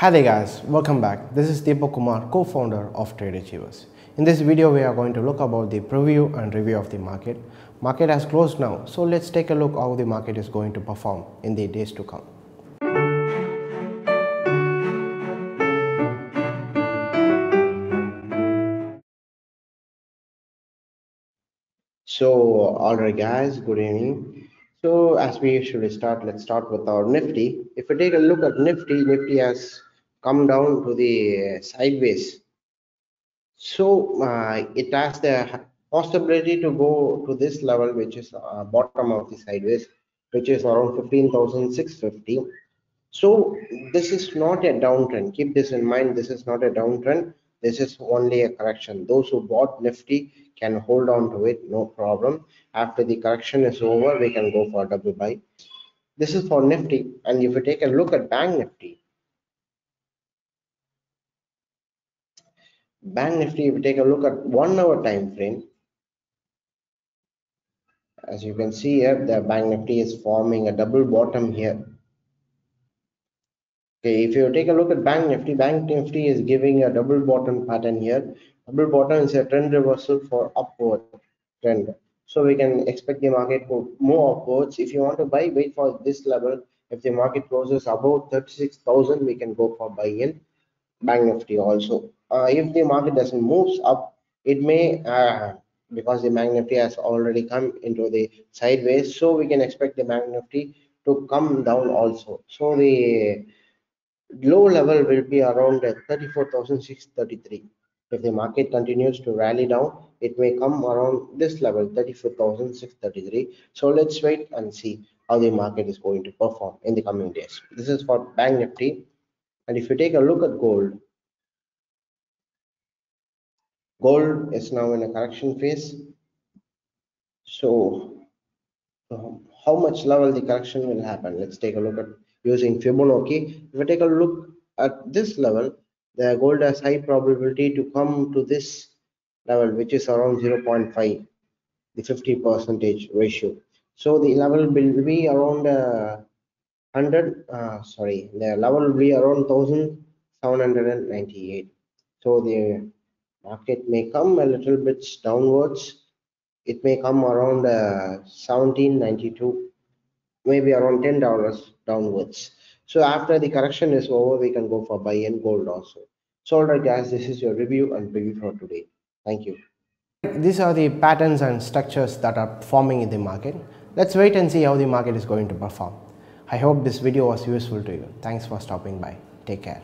Hi there guys, welcome back. This is Deepak Kumar, co-founder of Trade Achievers. In this video, we are going to look about the preview and review of the market. Market has closed now, so let's take a look how the market is going to perform in the days to come. So, alright guys, good evening. So, as we usually start, let's start with our Nifty. If we take a look at Nifty, Nifty has come down to the sideways. So it has the possibility to go to this level, which is bottom of the sideways, which is around 15,650. So this is not a downtrend. Keep this in mind. This is not a downtrend. This is only a correction. Those who bought Nifty can hold on to it, no problem. After the correction is over, we can go for double buy. This is for Nifty. And if you take a look at Bank Nifty, if you take a look at 1 hour time frame, as you can see here, the Bank Nifty is forming a double bottom here. Okay, if you take a look at Bank Nifty is giving a double bottom pattern here. Double bottom is a trend reversal for upward trend. So we can expect the market to move upwards. If you want to buy, wait for this level. If the market closes above 36,000, we can go for buy in Bank Nifty also. If the market doesn't move up, it may because the Bank Nifty has already come into the sideways, so we can expect the Bank Nifty to come down also. So the low level will be around 34,633. If the market continues to rally down, it may come around this level 34,633. So let's wait and see how the market is going to perform in the coming days. This is for Bank Nifty. And if you take a look at gold, gold is now in a correction phase. So how much level the correction will happen? Let's take a look at using Fibonacci. If we take a look at this level, the gold has high probability to come to this level, which is around 0.5, the 50% ratio. So the level will be around 100. The level will be around 1,798. So the market may come a little bit downwards. It may come around 1792, maybe around $10 downwards. So after the correction is over, we can go for buy in gold also. So alright guys, this is your review and preview for today. Thank you. These are the patterns and structures that are forming in the market. Let's wait and see how the market is going to perform. I hope this video was useful to you. Thanks for stopping by. Take care.